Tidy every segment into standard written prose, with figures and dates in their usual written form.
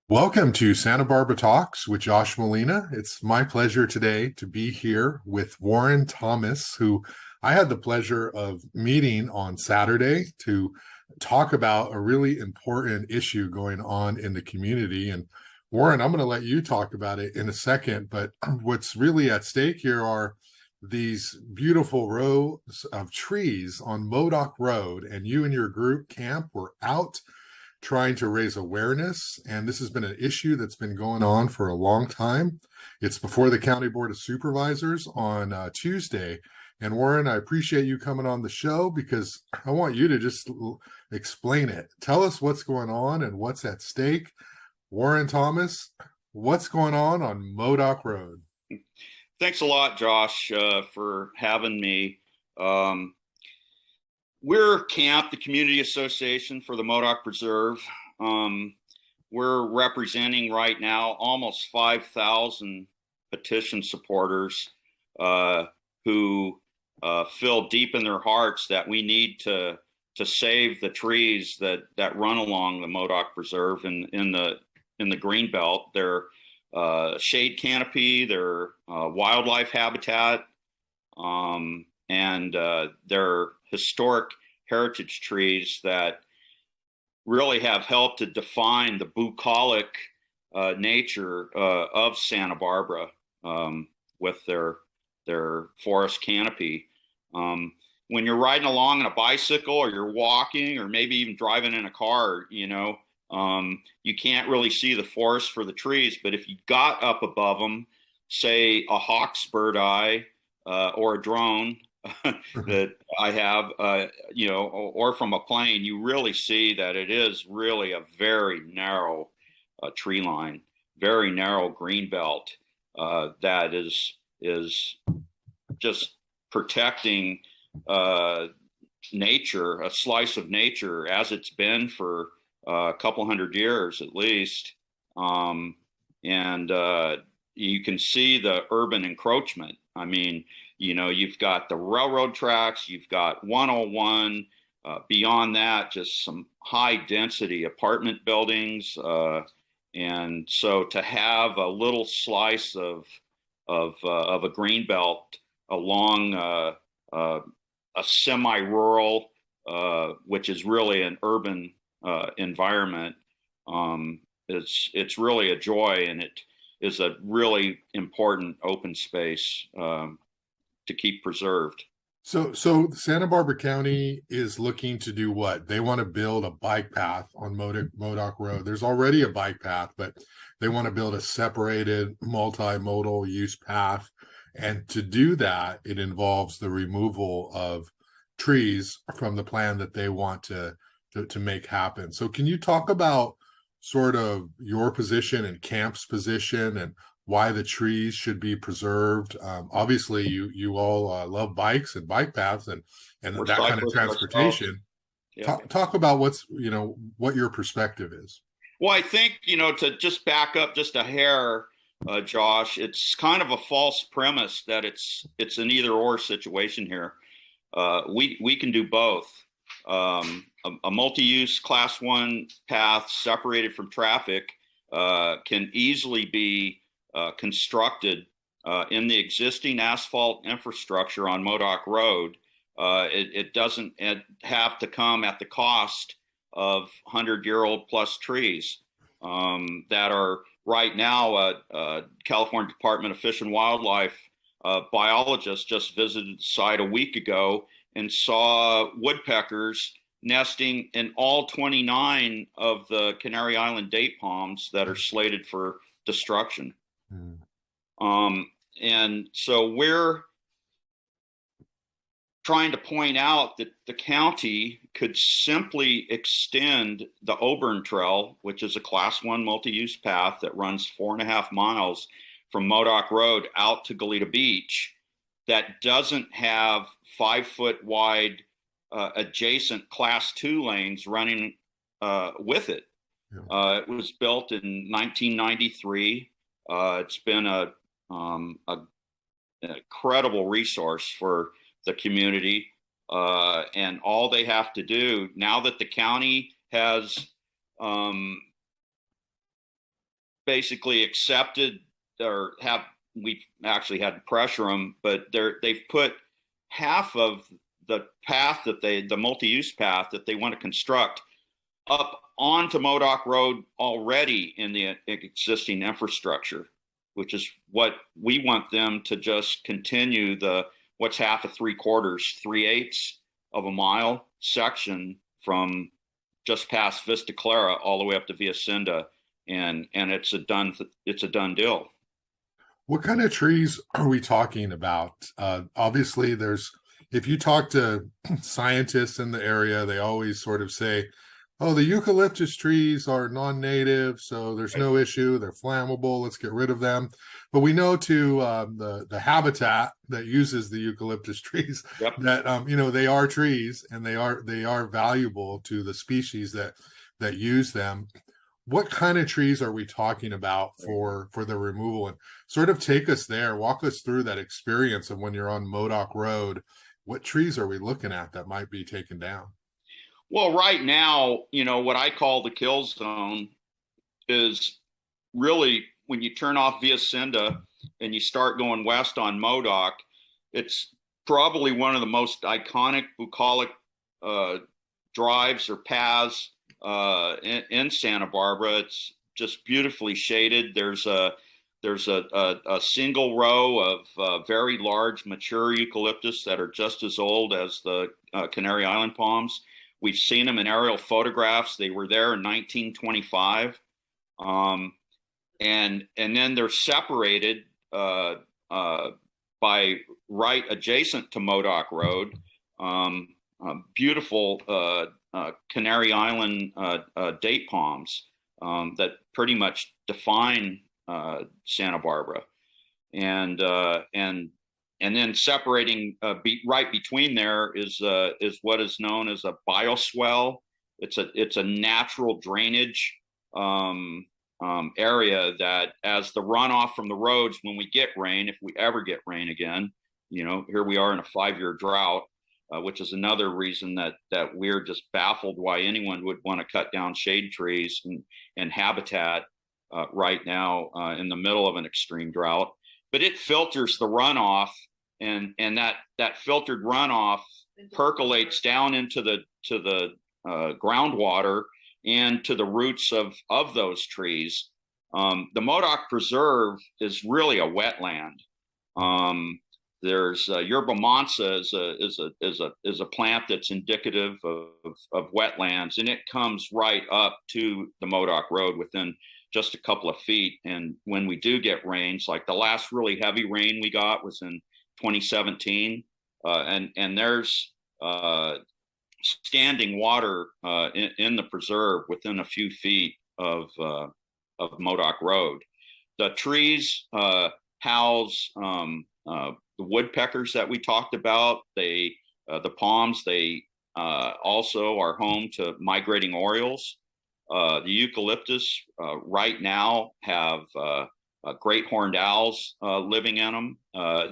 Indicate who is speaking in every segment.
Speaker 1: Welcome to Santa Barbara Talks with Josh Molina. It's my pleasure today to be here with Warren Thomas, who I had the pleasure of meeting on Saturday to talk about a really important issue going on in the community. And Warren, I'm going to let you talk about it in a second, but what's really at stake here are these beautiful rows of trees on Modoc Road, and you and your group camp were out trying to raise awareness. And this has been an issue that's been going on for a long time. It's before the County Board of Supervisors on Tuesday. And Warren, I appreciate you coming on the show because I want you to just explain it. Tell us what's going on and what's at stake. Warren Thomas, what's going on Modoc Road?
Speaker 2: Thanks a lot, Josh, for having me. We're CAMP, the Community Association for the Modoc Preserve. We're representing right now almost 5,000 petition supporters who feel deep in their hearts that we need to save the trees that run along the Modoc Preserve in the greenbelt. They're shade canopy, they're wildlife habitat, and they're historic heritage trees that really have helped to define the bucolic nature of Santa Barbara with their forest canopy. When you're riding along on a bicycle or you're walking or maybe even driving in a car, you can't really see the forest for the trees, but if you got up above them, say a hawk's bird eye or a drone that I have, or from a plane, you really see that it is really a very narrow tree line, very narrow green belt that is just protecting nature, a slice of nature as it's been for a couple hundred years at least. And you can see the urban encroachment. I mean, you've got the railroad tracks, you've got 101, beyond that, just some high density apartment buildings. And so to have a little slice of a green belt along a semi-rural, which is really an urban environment, it's really a joy, and it is a really important open space to keep preserved.
Speaker 1: So Santa Barbara County is looking to do what? They want to build a bike path on Modoc Road. There's already a bike path, but they want to build a separated multimodal use path. And to do that, it involves the removal of trees from the plan that they want to make happen. So can you talk about sort of your position and camp's position and why the trees should be preserved? Obviously, you all love bikes and bike paths and
Speaker 2: We're
Speaker 1: that kind of
Speaker 2: cyclists ourselves.
Speaker 1: transportation.
Speaker 2: Yeah.
Speaker 1: Talk about what your perspective is.
Speaker 2: Well, I think, to just back up just a hair, Josh, it's kind of a false premise that it's an either or situation here. We can do both. A multi-use class 1 path separated from traffic can easily be constructed in the existing asphalt infrastructure on Modoc Road. It doesn't have to come at the cost of 100-year-old plus trees that are right now. California Department of Fish and Wildlife biologists just visited the site a week ago and saw woodpeckers nesting in all 29 of the Canary Island date palms that are slated for destruction. And so we're trying to point out that the county could simply extend the Auburn Trail, which is a class 1 multi-use path that runs 4.5 miles from Modoc Road out to Goleta Beach, that doesn't have 5-foot wide adjacent class 2 lanes running with it. Yeah. It was built in 1993. It's been an incredible resource for the community, and all they have to do now that the county has basically accepted, or we've actually had to pressure them, but they've put half of the path the multi-use path that they want to construct up onto Modoc Road already in the existing infrastructure, which is what we want them to just continue what's half of 3/4, 3/8 of a mile section from just past Vista Clara all the way up to Via Cinda, and it's a done deal.
Speaker 1: What kind of trees are we talking about? Obviously, if you talk to scientists in the area, they always sort of say, oh, the eucalyptus trees are non-native, so there's no issue. They're flammable. Let's get rid of them. But we know the habitat that uses the eucalyptus trees that they are trees, and they are valuable to the species that use them. What kind of trees are we talking about for the removal? And sort of take us there, walk us through that experience of when you're on Modoc Road. What trees are we looking at that might be taken down?
Speaker 2: Well, right now, what I call the kill zone is really when you turn off Via Cinda and you start going west on Modoc. It's probably one of the most iconic bucolic drives or paths in Santa Barbara. It's just beautifully shaded. There's a single row of very large mature eucalyptus that are just as old as the Canary Island palms. We've seen them in aerial photographs. They were there in 1925. And then they're separated by right adjacent to Modoc Road. Beautiful Canary Island date palms that pretty much define Santa Barbara, and then separating right between there is what is known as a bioswell. It's a natural drainage area that, as the runoff from the roads, when we get rain, if we ever get rain again, here we are in a 5-year drought, which is another reason that we're just baffled why anyone would want to cut down shade trees and habitat right now in the middle of an extreme drought. But it filters the runoff, and that filtered runoff percolates down into the groundwater and to the roots of those trees. The Modoc Preserve is really a wetland. There's yerba mansa is a plant that's indicative of wetlands, and it comes right up to the Modoc Road within just a couple of feet. And when we do get rains, like the last really heavy rain we got was in 2017, and there's standing water in the preserve within a few feet of Modoc Road. The trees house the woodpeckers that we talked about. The palms, they also are home to migrating orioles. The eucalyptus right now have great horned owls living in them.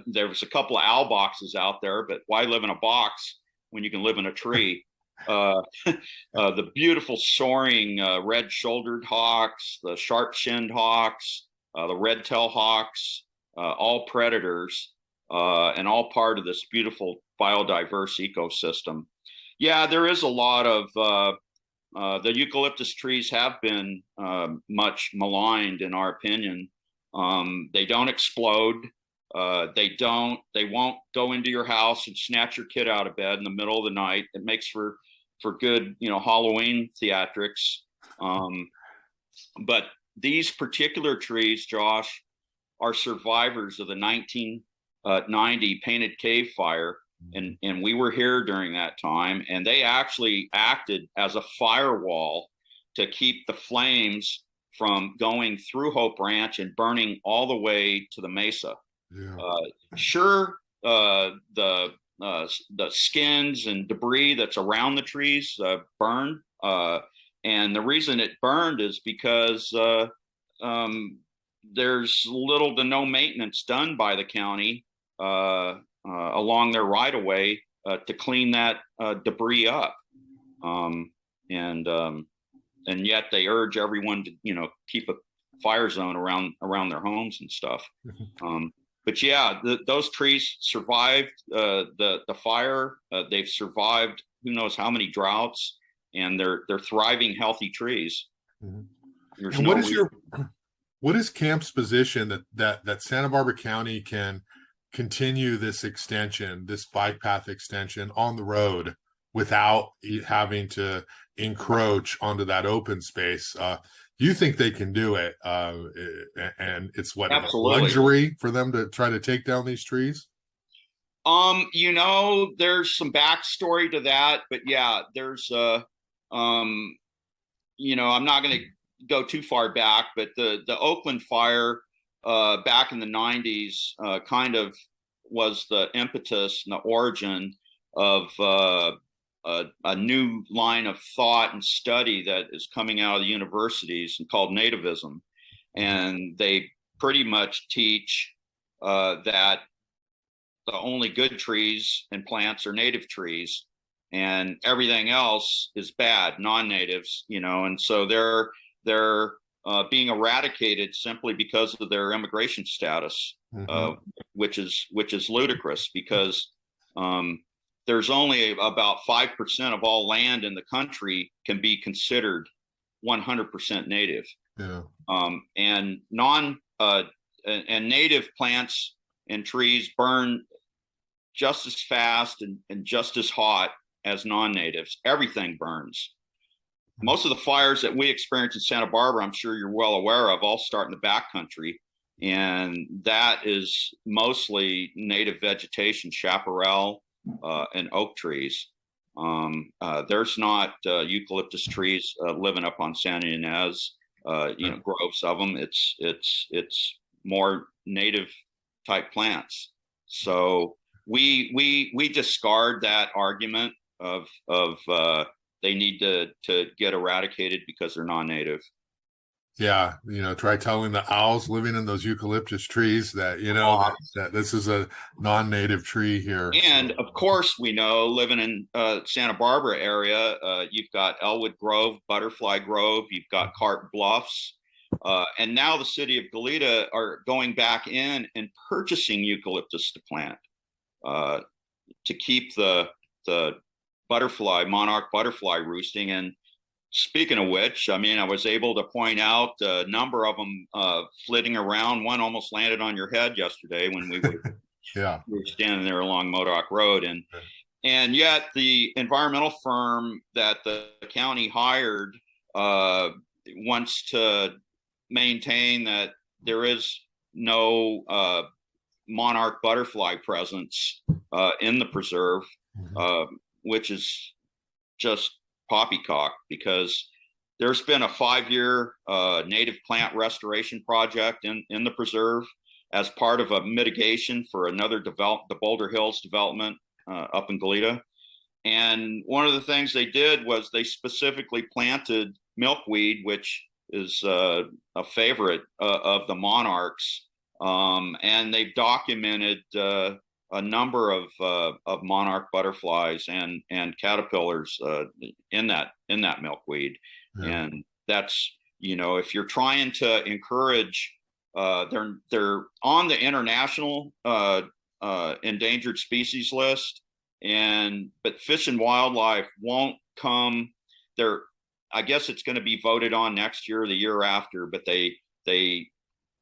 Speaker 2: There's a couple of owl boxes out there, but why live in a box when you can live in a tree? The beautiful soaring red-shouldered hawks, the sharp-shinned hawks, the red-tailed hawks, all predators, and all part of this beautiful biodiverse ecosystem. Yeah, there is a lot of the eucalyptus trees have been much maligned, in our opinion. They don't explode. They won't go into your house and snatch your kid out of bed in the middle of the night. It makes for good, Halloween theatrics. But these particular trees, Josh, are survivors of the 1990 Painted Cave fire. And we were here during that time, and they actually acted as a firewall to keep the flames from going through Hope Ranch and burning all the way to the mesa.
Speaker 1: Yeah.
Speaker 2: Sure, the skins and debris that's around the trees burned, and the reason it burned is because there's little to no maintenance done by the county along their right of way to clean that debris up, and yet they urge everyone to keep a fire zone around their homes and stuff. But yeah, those trees survived the fire. They've survived who knows how many droughts, and they're thriving, healthy trees. There's
Speaker 1: And
Speaker 2: no
Speaker 1: what is Camp's position that Santa Barbara County can continue this extension, this bike path extension on the road without having to encroach onto that open space? Do you think they can do it? And it's what, a luxury for them to try to take down these trees?
Speaker 2: There's some backstory to that, but yeah, there's I'm not going to go too far back, but the Oakland fire back in the 90s kind of was the impetus and the origin of a new line of thought and study that is coming out of the universities and called nativism. And they pretty much teach that the only good trees and plants are native trees, and everything else is bad, non-natives, and so they're being eradicated simply because of their immigration status, which is ludicrous, because there's only about 5% of all land in the country can be considered 100% native.
Speaker 1: Yeah.
Speaker 2: And native plants and trees burn just as fast and just as hot as non-natives. Everything burns. Most of the fires that we experience in Santa Barbara, I'm sure you're well aware of, all start in the backcountry, and that is mostly native vegetation, chaparral and oak trees. There's not eucalyptus trees living up on Santa Ynez, groves of them. It's more native type plants. So we discard that argument of they need to get eradicated because they're non-native.
Speaker 1: Yeah, try telling the owls living in those eucalyptus trees that that this is a non-native tree here.
Speaker 2: And of course, we know, living in Santa Barbara area, you've got Elwood Grove, Butterfly Grove, you've got Cart Bluffs, and now the city of Goleta are going back in and purchasing eucalyptus to plant to keep the monarch butterfly roosting. And speaking of which, I was able to point out a number of them flitting around. One almost landed on your head yesterday when we were, we were standing there along Modoc Road. And yet the environmental firm that the county hired wants to maintain that there is no monarch butterfly presence in the preserve, which is just poppycock, because there's been a 5-year native plant restoration project in the preserve as part of a mitigation for another the Boulder Hills development up in Goleta. And one of the things they did was they specifically planted milkweed, which is a favorite of the monarchs. And they've documented a number of monarch butterflies and caterpillars in that milkweed. Yeah. And that's, if you're trying to encourage, they're on the international endangered species list, but Fish and Wildlife won't come there. I guess it's going to be voted on next year or the year after, but they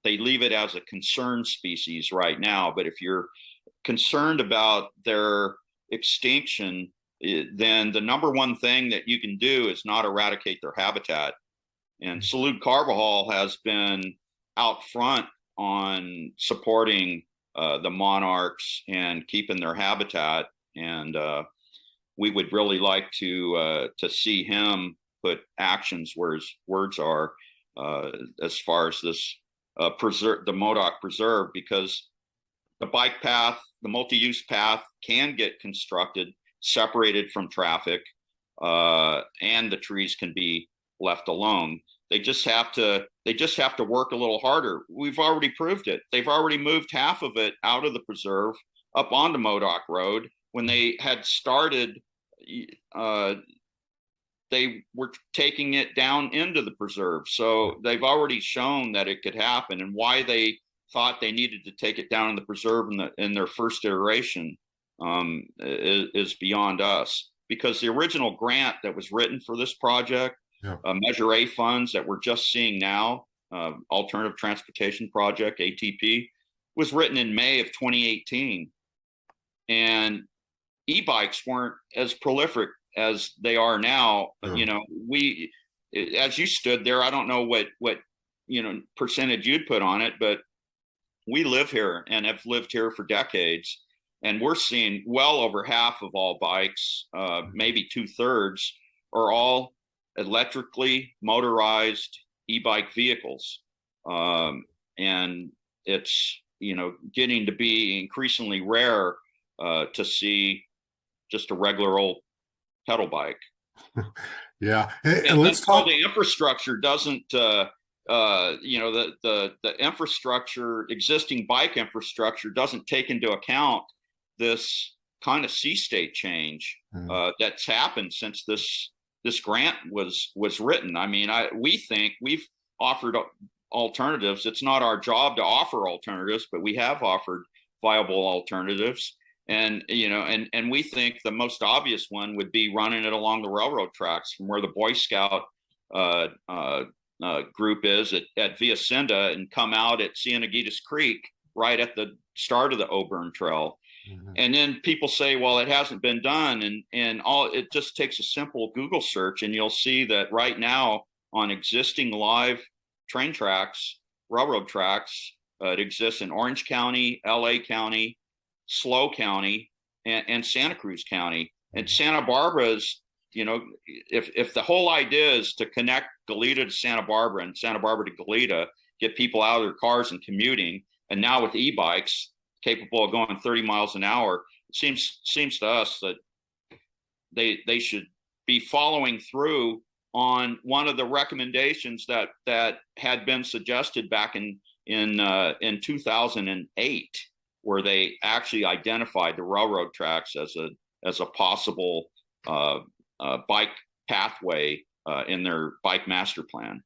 Speaker 2: leave it as a concerned species right now. But if you're concerned about their extinction, then the number one thing that you can do is not eradicate their habitat. And Salud Carvajal has been out front on supporting the monarchs and keeping their habitat. And we would really like to see him put actions where his words are as far as this the Modoc Preserve, because the bike path, the multi-use path, can get constructed, separated from traffic, and the trees can be left alone. They just have to work a little harder. We've already proved it. They've already moved half of it out of the preserve up onto Modoc Road when they had started they were taking it down into the preserve. So they've already shown that it could happen, and why they thought they needed to take it down in the preserve in their first iteration is beyond us. Because the original grant that was written for this project,
Speaker 1: Yeah.
Speaker 2: Measure A funds that we're just seeing now, Alternative Transportation Project, ATP, was written in May of 2018. And e-bikes weren't as prolific as they are now.
Speaker 1: Yeah.
Speaker 2: You know, as you stood there, I don't know what percentage you'd put on it, but we live here and have lived here for decades. And we're seeing well over half of all bikes, maybe 2/3, are all electrically motorized e-bike vehicles. And it's, getting to be increasingly rare to see just a regular old pedal bike.
Speaker 1: Yeah. And let's
Speaker 2: so
Speaker 1: talk.
Speaker 2: the infrastructure doesn't, the infrastructure, existing bike infrastructure doesn't take into account this kind of sea state change that's happened since this grant was written. I mean, we think we've offered alternatives. It's not our job to offer alternatives, but we have offered viable alternatives. And and we think the most obvious one would be running it along the railroad tracks from where the Boy Scout group is at Via Cinda, and come out at Cieneguitas Creek right at the start of the Auburn Trail. Mm-hmm. And then people say, well, it hasn't been done. And it just takes a simple Google search, and you'll see that right now on existing live train tracks, railroad tracks, it exists in Orange County, LA County, SLO County, and Santa Cruz County. And Santa Barbara's, if the whole idea is to connect Goleta to Santa Barbara and Santa Barbara to Goleta, get people out of their cars and commuting, and now with e-bikes capable of going 30 miles an hour, it seems to us that they should be following through on one of the recommendations that had been suggested back in 2008, where they actually identified the railroad tracks as a possible bike pathway in their bike master plan.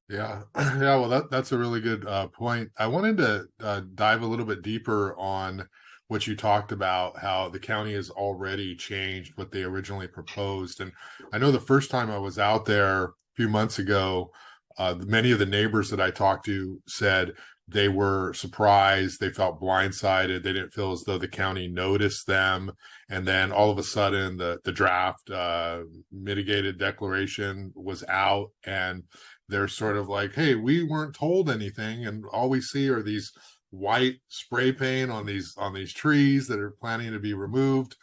Speaker 1: Yeah. Yeah. Well, that's a really good point. I wanted to dive a little bit deeper on what you talked about, how the county has already changed what they originally proposed. And I know the first time I was out there a few months ago, many of the neighbors that I talked to said they were surprised. They felt blindsided. They didn't feel as though the county noticed them. And then all of a sudden the draft mitigated declaration was out, and they're sort of like, hey, we weren't told anything. And all we see are these white spray paint on these trees that are planning to be removed.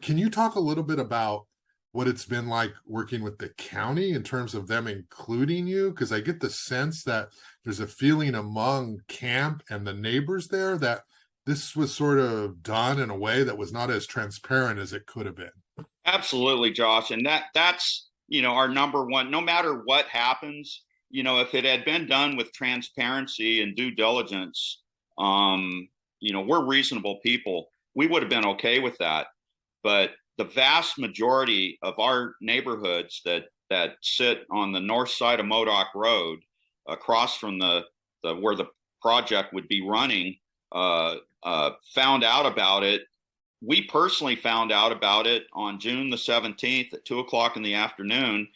Speaker 1: Can you talk a little bit about what it's been like working with the county in terms of them including you? Because I get the sense that there's a feeling among camp and the neighbors there that this was sort of done in a way that was not as transparent as it could have been.
Speaker 2: Absolutely, Josh. And that's, our number one, no matter what happens, if it had been done with transparency and due diligence, we're reasonable people. We would have been okay with that. But the vast majority of our neighborhoods that sit on the north side of Modoc Road, across from the where the project would be running, found out about it. We personally found out about it on June the 17th at 2:00 in the afternoon,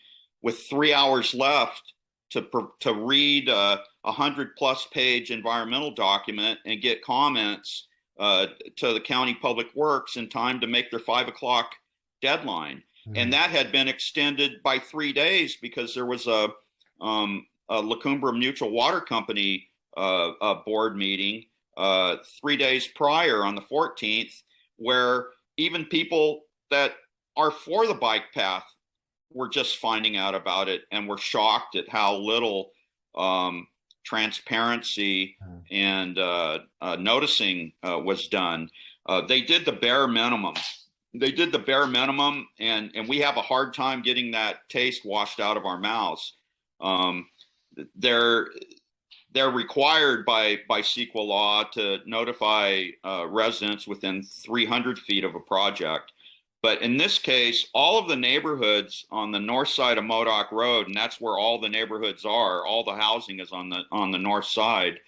Speaker 2: with 3 hours left to read a 100+ page environmental document and get comments to the county public works in time to make their 5 o'clock deadline. Mm-hmm. And that had been extended by 3 days because there was a La Cumbre Mutual Water Company board meeting 3 days prior on the 14th, where even people that are for the bike path were just finding out about it and were shocked at how little transparency and noticing was done. They did the bare minimum. And we have a hard time getting that taste washed out of our mouths. They're required by CEQA law to notify residents within 300 feet of a project. But in this case, all of the neighborhoods on the north side of Modoc Road, and that's where all the neighborhoods are, all the housing is on the north side,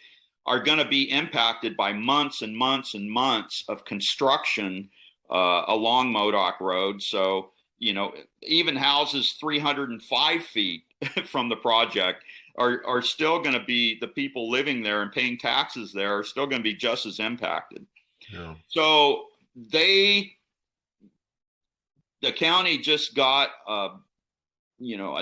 Speaker 2: are going to be impacted by months and months and months of construction along Modoc Road. So, even houses 305 feet from the project are still going to be, the people living there and paying taxes there are still going to be just as impacted.
Speaker 1: Yeah.
Speaker 2: So the county just got a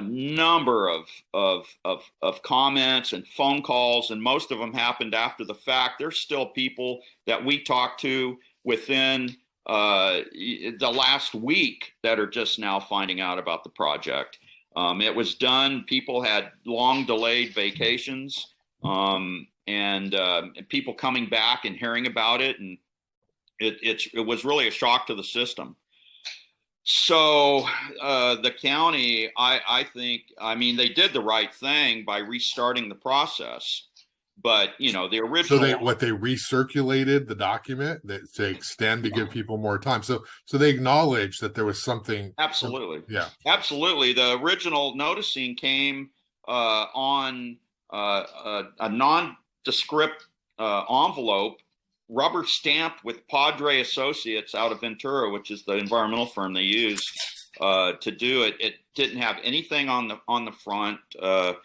Speaker 2: number of comments and phone calls, and most of them happened after the fact. There's still people that we talked to within the last week that are just now finding out about the project. It was done. People had long delayed vacations, and people coming back and hearing about it, and it was really a shock to the system. So the county, I think, they did the right thing by restarting the process. But the original.
Speaker 1: So they recirculated the document that to extend to give people more time. So they acknowledged that there was something.
Speaker 2: Absolutely.
Speaker 1: Yeah.
Speaker 2: Absolutely. The original noticing came on a nondescript envelope, rubber stamped with Padre Associates out of Ventura, which is the environmental firm they use to do it. It didn't have anything on the front, that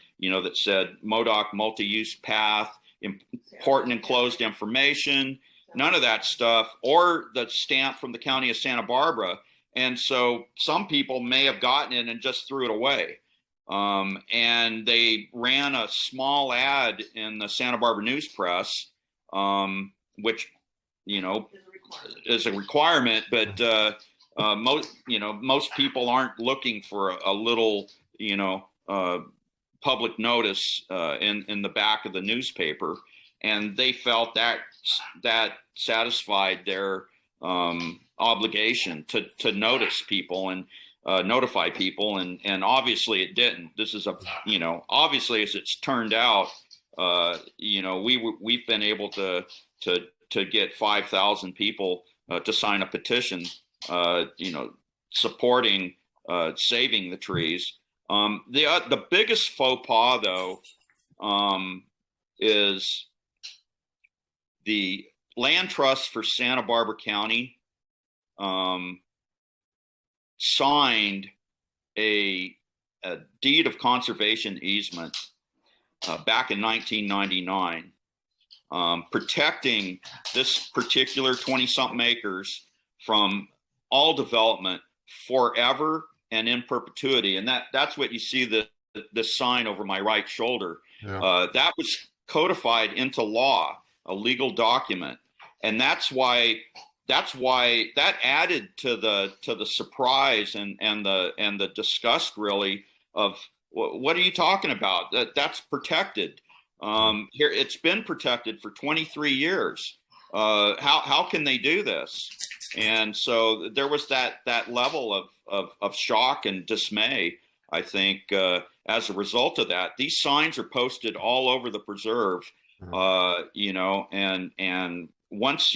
Speaker 2: said Modoc multi-use path, important enclosed information, none of that stuff, or the stamp from the county of Santa Barbara. And so some people may have gotten it and just threw it away. And they ran a small ad in the Santa Barbara News Press, which, is a requirement, but most people aren't looking for a little, public notice in the back of the newspaper, and they felt that satisfied their obligation to notice people and notify people, and obviously it didn't. This is obviously, as it's turned out, we've been able to get 5,000 people to sign a petition, supporting saving the trees. The biggest faux pas, though, is the Land Trust for Santa Barbara County signed a deed of conservation easement back in 1999, protecting this particular 20-something acres from all development forever and in perpetuity. And that's what you see the sign over my right shoulder. Yeah. That was codified into law, a legal document. And that's why that added to the surprise and the disgust, really, of what are you talking about? That's protected. Here, it's been protected for 23 years. How can they do this? And so there was that level of shock and dismay, I think, as a result of that. These signs are posted all over the preserve, and once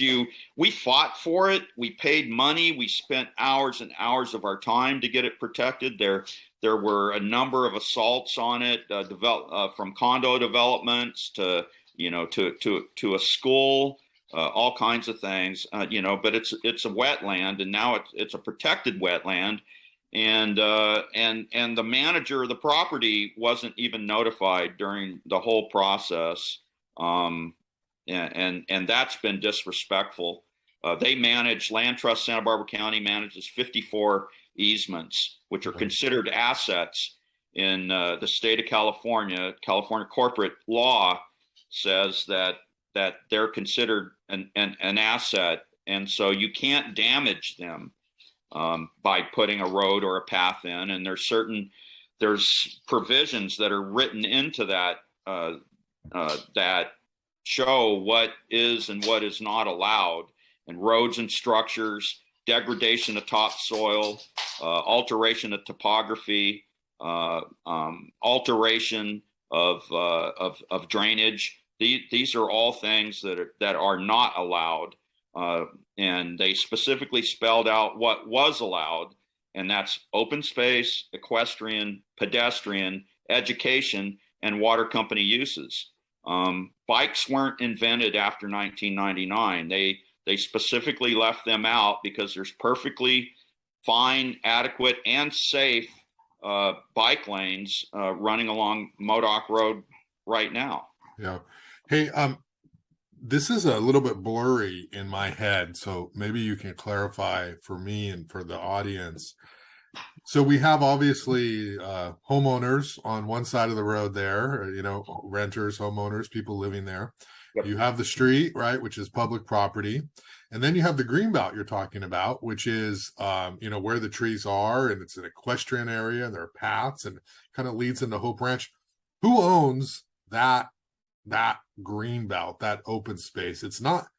Speaker 2: we fought for it, we paid money, we spent hours and hours of our time to get it protected. There were a number of assaults on it, from condo developments to a school. All kinds of things, but it's a wetland, and now it's a protected wetland, and the manager of the property wasn't even notified during the whole process, and that's been disrespectful. Land Trust Santa Barbara County manages 54 easements, which are considered assets in the state of California. California corporate law says that they're considered an asset, and so you can't damage them by putting a road or a path in. And there's provisions that are written into that that show what is and what is not allowed, and roads and structures, degradation of topsoil, alteration of topography, alteration of drainage. These are all things that are not allowed and they specifically spelled out what was allowed, and that's open space, equestrian, pedestrian, education, and water company uses. Bikes weren't invented after 1999. They specifically left them out because there's perfectly fine, adequate, and safe bike lanes running along Modoc Road right now.
Speaker 1: Yeah. Hey, this is a little bit blurry in my head, so maybe you can clarify for me and for the audience. So we have obviously homeowners on one side of the road there, renters, homeowners, people living there. Yep. You have the street, right, which is public property. And then you have the greenbelt you're talking about, which is, where the trees are, and it's an equestrian area, and there are paths, and kind of leads into Hope Ranch. Who owns that greenbelt, that open space? It's not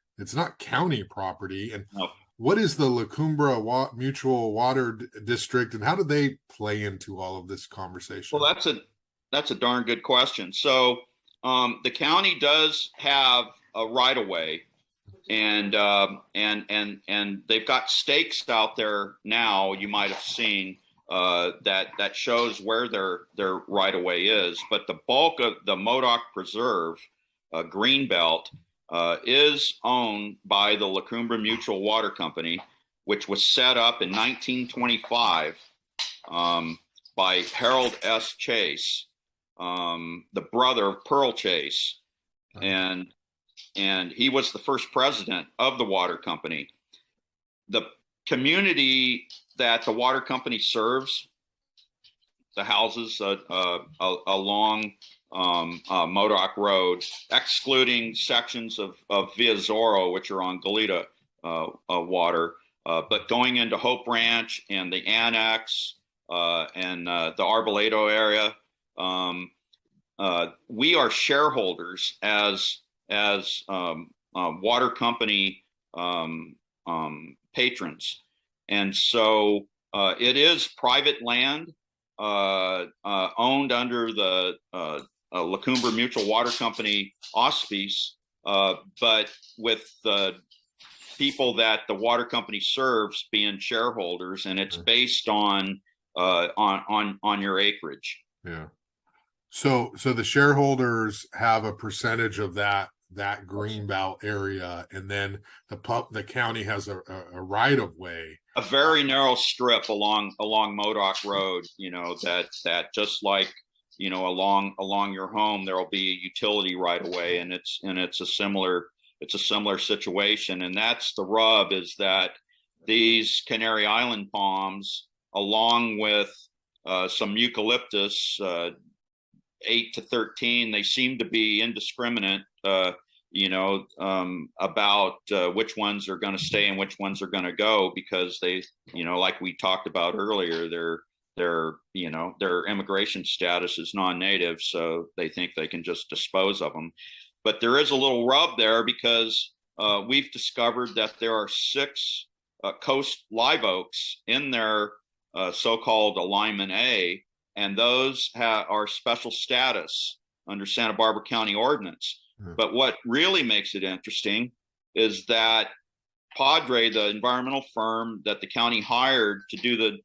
Speaker 1: county property. And
Speaker 2: no.
Speaker 1: What is the La Cumbre Mutual Water District, and how do they play into all of this conversation?
Speaker 2: Well, that's a darn good question. So the county does have a right of way, and they've got stakes out there now. You might have seen that shows where their right of way is. But the bulk of the Modoc Preserve greenbelt is owned by the La Cumbre Mutual Water Company, which was set up in 1925 by Harold S. Chase, the brother of Pearl Chase, and he was the first president of the water company. The community that the water company serves, the houses along Modoc Road, excluding sections of Via Zorro, which are on Goleta water, but going into Hope Ranch and the Annex and the Arbolado area, we are shareholders as water company patrons, and so it is private land owned under the La Cumbre Mutual Water Company auspice, but with the people that the water company serves being shareholders, and it's based on your acreage.
Speaker 1: Yeah. So the shareholders have a percentage of that greenbelt area, and then the county has a right of way,
Speaker 2: a very narrow strip along Modoc Road. That just like along your home there will be a utility right of way, and it's a similar situation. And that's the rub, is that these Canary Island palms, along with some eucalyptus, 8 to 13, they seem to be indiscriminate, about which ones are going to stay and which ones are going to go, because they, like we talked about earlier, their immigration status is non-native, so they think they can just dispose of them. But there is a little rub there, because we've discovered that there are 6 coast live oaks in their so-called Alignment A, and those are special status under Santa Barbara County ordinance. But what really makes it interesting is that Padre, the environmental firm that the county hired to do the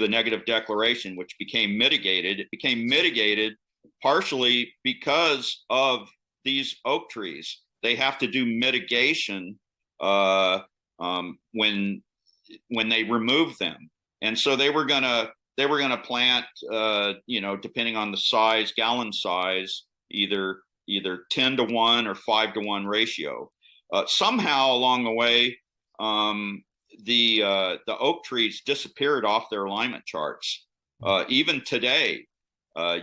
Speaker 2: negative declaration, which became mitigated, it became mitigated partially because of these oak trees. They have to do mitigation when they remove them. And so they were gonna plant, depending on the size, gallon size, either 10 to 1 or 5 to 1 ratio. Somehow along the way, the oak trees disappeared off their alignment charts. Even today,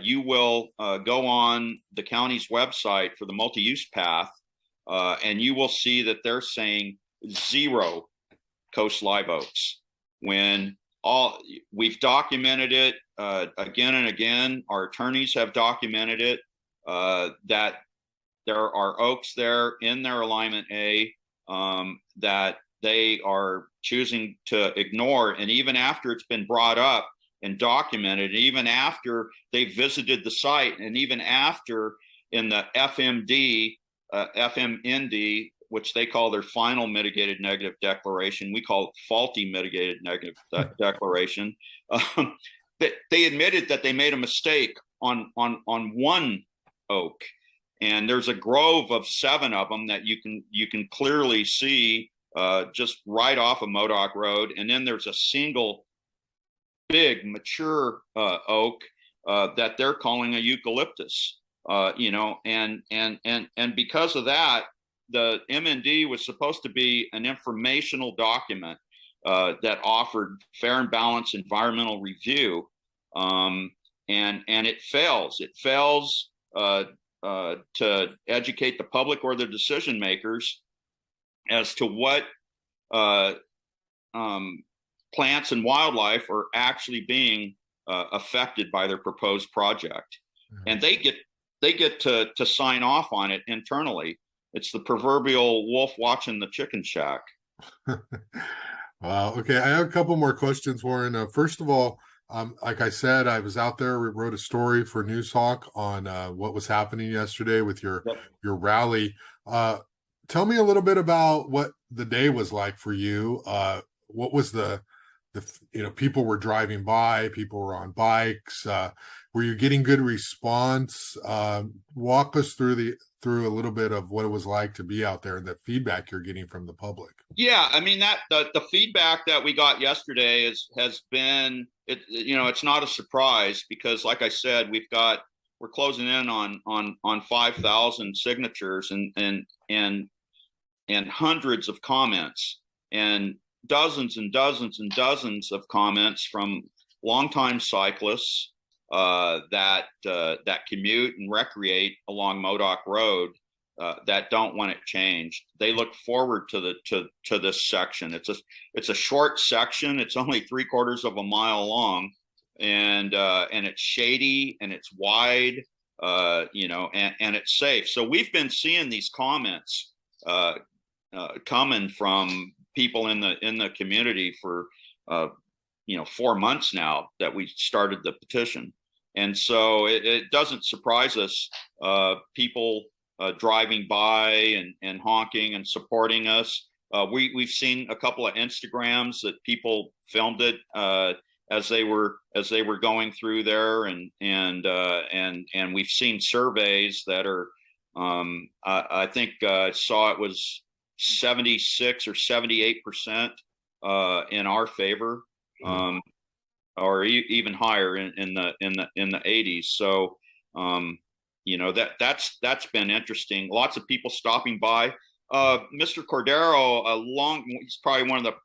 Speaker 2: you will go on the county's website for the multi-use path, and you will see that they're saying 0 coast live oaks, when we've documented it again and again. Our attorneys have documented it, that there are oaks there in their Alignment A that they are choosing to ignore. And even after it's been brought up and documented, and even after they visited the site, and even after in the FMD FMND, which they call their final mitigated negative declaration. We call it faulty mitigated negative declaration. They admitted that they made a mistake on one oak, and there's a grove of 7 of them that you can clearly see just right off of Modoc Road, and then there's a single big mature oak that they're calling a eucalyptus. And because of that, the MND was supposed to be an informational document that offered fair and balanced environmental review, and it fails. It fails to educate the public or the decision makers as to what plants and wildlife are actually being affected by their proposed project, and they get to sign off on it internally. It's the proverbial wolf watching the chicken shack.
Speaker 1: Wow. Okay, I have a couple more questions, Warren. First of all, like I said, I was out there. We wrote a story for Newshawk on what was happening yesterday with your rally. Tell me a little bit about what the day was like for you. What was the people were driving by, people were on bikes. Were you getting good response? Walk us through a little bit of what it was like to be out there and the feedback you're getting from the public.
Speaker 2: Yeah, I mean that the feedback that we got yesterday has been it's not a surprise, because like I said, we're closing in on 5,000 signatures and hundreds of comments and dozens and dozens and dozens of comments from longtime cyclists that commute and recreate along Modoc Road that don't want it changed. They look forward to this section. It's a short section. It's only 3/4 of a mile long, and it's shady and it's wide, and it's safe. So we've been seeing these comments coming from people in the community for 4 months now that we started the petition. And so it doesn't surprise us, people driving by and honking and supporting us. We've seen a couple of Instagrams that people filmed it as they were going through there, and we've seen surveys that are I think I saw it was 76 or 78% in our favor, or even higher in the 80s. So that's been interesting. Lots of people stopping by. Mr. Cordero, he's probably one of the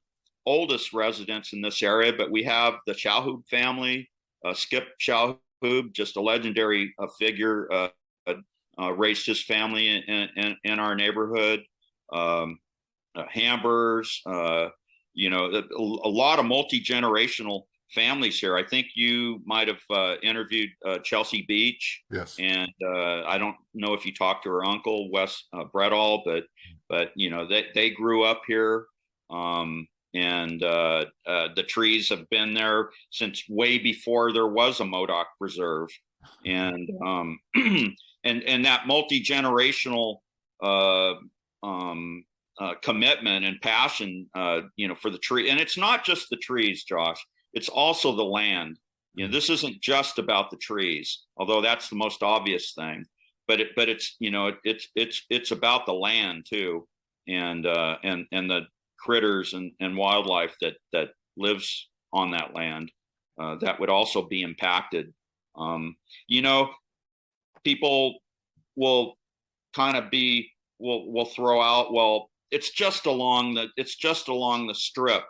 Speaker 2: oldest residents in this area, but we have the Chalhoub family, Skip Chalhoub, just a legendary figure, raised his family in our neighborhood. Hambers, a lot of multi-generational families here. I think you might have interviewed Chelsea Beach.
Speaker 1: Yes.
Speaker 2: And I don't know if you talked to her uncle, Wes Bredall, but they grew up here. And the trees have been there since way before there was a Modoc Reserve. And and that multi-generational commitment and passion, for the tree. And it's not just the trees, Josh. It's also the land. This isn't just about the trees, although that's the most obvious thing. But it's about the land too, and the critters and wildlife that lives on that land that would also be impacted. People will kind of will throw out, well, it's just along the strip,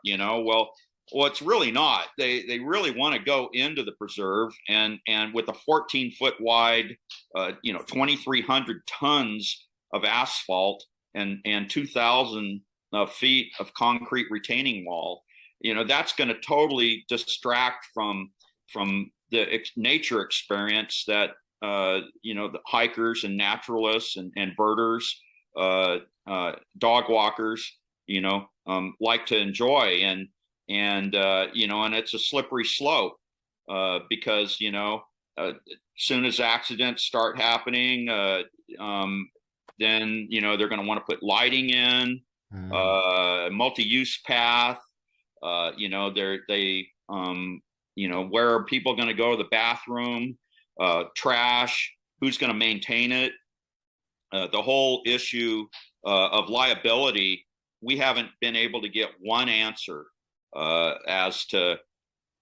Speaker 2: Well, it's really not. They really want to go into the preserve, and with a 14-foot wide, 2,300 tons of asphalt and 2,000 feet of concrete retaining wall, that's going to totally distract from the nature experience that the hikers and naturalists and birders, dog walkers, like to enjoy. And it's a slippery slope because, soon as accidents start happening, then, you know, they're going to want to put lighting in, multi-use path. You know, you know, where are people going to go to the bathroom, trash, who's going to maintain it? The whole issue of liability, we haven't been able to get one answer as to,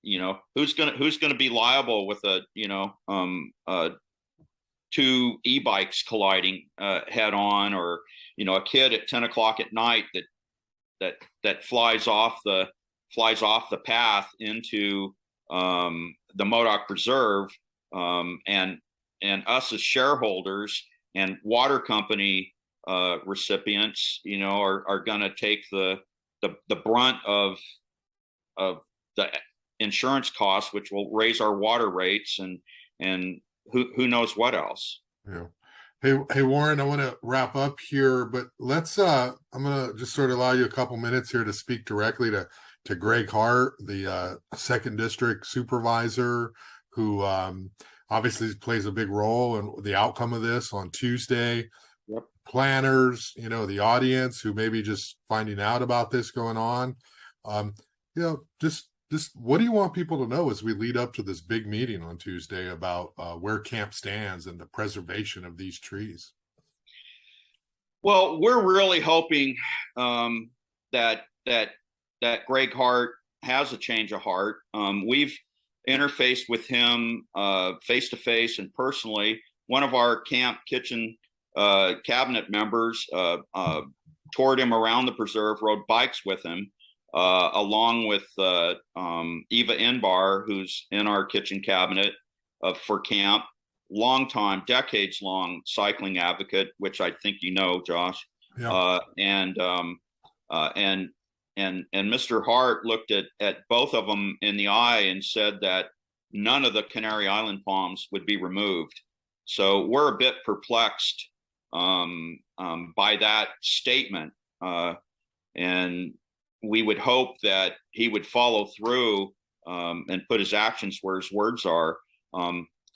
Speaker 2: you know, who's gonna be liable with a, you know, two e-bikes colliding head on, or, you know, a kid at 10 o'clock at night that flies off the path into the Modoc Preserve, and us as shareholders and water company recipients, you know, are going to take the brunt of the insurance costs, which will raise our water rates, and who knows what else.
Speaker 1: Yeah. Hey, Warren, I want to wrap up here, but let's, I'm going to just sort of allow you a couple minutes here to speak directly to Greg Hart, the second district supervisor, who obviously plays a big role in the outcome of this on Tuesday.
Speaker 2: Yep.
Speaker 1: Planners, you know, the audience who may be just finding out about this going on. You know, just what do you want people to know as we lead up to this big meeting on Tuesday about where camp stands and the preservation of these trees?
Speaker 2: Well, we're really hoping that Greg Hart has a change of heart. We've interfaced with him face to face and personally. One of our camp kitchen cabinet members toured him around the preserve, rode bikes with him, along with Eva Inbar, who's in our kitchen cabinet for camp, longtime, decades-long cycling advocate, which I think you know, Josh. Yeah. And Mr. Hart looked at both of them in the eye and said that none of the Canary Island palms would be removed. So we're a bit perplexed by that statement, and we would hope that he would follow through and put his actions where his words are.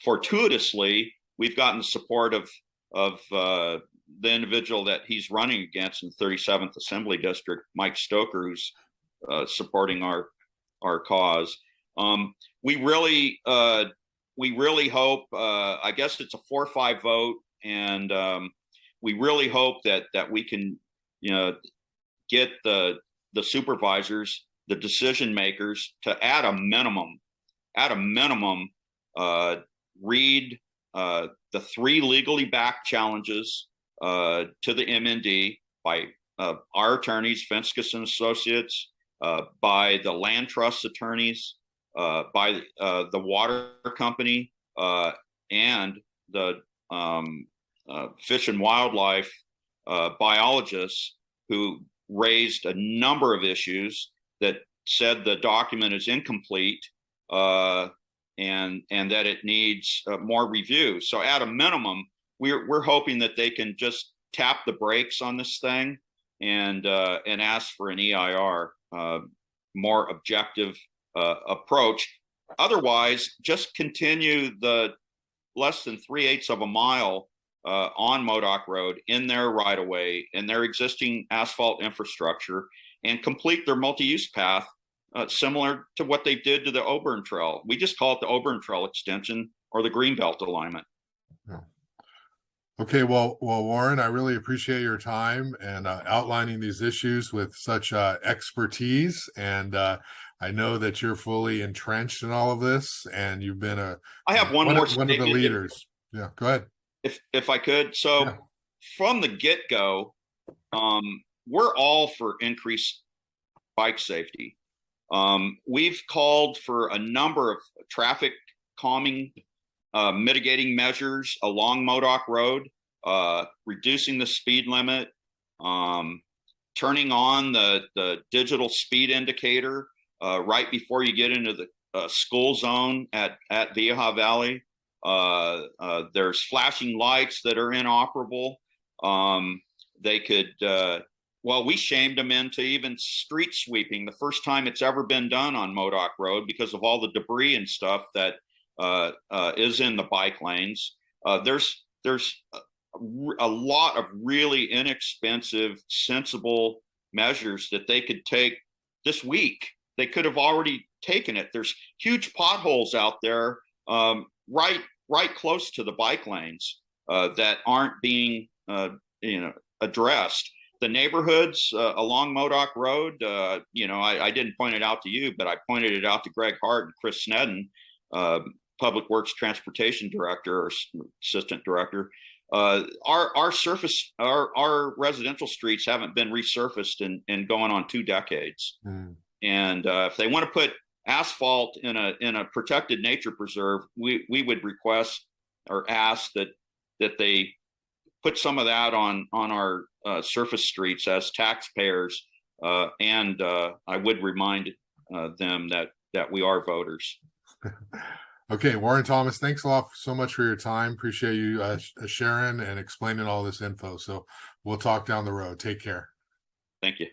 Speaker 2: Fortuitously, we've gotten the support of the individual that he's running against in the 37th Assembly District, Mike Stoker, who's supporting our cause. We really hope, I guess it's a 4-5 vote, and we really hope that we can, you know, get the supervisors, the decision makers, to at a minimum, read the 3 legally backed challenges to the MND by our attorneys, Fenskis and Associates, by the land trust attorneys, by the water company, and the fish and wildlife biologists, who raised a number of issues that said the document is incomplete and that it needs more review. So at a minimum, we're hoping that they can just tap the brakes on this thing and ask for an EIR, more objective approach. Otherwise, just continue the less than 3/8 of a mile on Modoc Road in their right of way, in their existing asphalt infrastructure, and complete their multi-use path, similar to what they did to the Auburn Trail. We just call it the Auburn Trail extension or the Greenbelt alignment.
Speaker 1: Yeah. Okay, well, Warren, I really appreciate your time and outlining these issues with such expertise. And I know that you're fully entrenched in all of this, and you've been
Speaker 2: I have one of the
Speaker 1: leaders. Yeah, go ahead.
Speaker 2: If I could. So yeah. From the get-go, we're all for increased bike safety. We've called for a number of traffic calming mitigating measures along Modoc Road, reducing the speed limit, turning on the digital speed indicator right before you get into the school zone at Vieja Valley. There's flashing lights that are inoperable. They could, we shamed them into even street sweeping, the first time it's ever been done on Modoc Road because of all the debris and stuff that is in the bike lanes. There's a lot of really inexpensive, sensible measures that they could take this week. They could have already taken it. There's huge potholes out there, right close to the bike lanes that aren't being addressed. The neighborhoods along Modoc Road, I didn't point it out to you, but I pointed it out to Greg Hart and Chris Snedden, Public Works Transportation Director or Assistant Director. Our residential streets haven't been resurfaced in going on 2 decades. And if they want to put asphalt in a protected nature preserve, we would request or ask that they put some of that on our surface streets as taxpayers. And I would remind them that we are voters.
Speaker 1: Okay, Warren Thomas, thanks a lot so much for your time. Appreciate you sharing and explaining all this info. So we'll talk down the road. Take care.
Speaker 2: Thank you.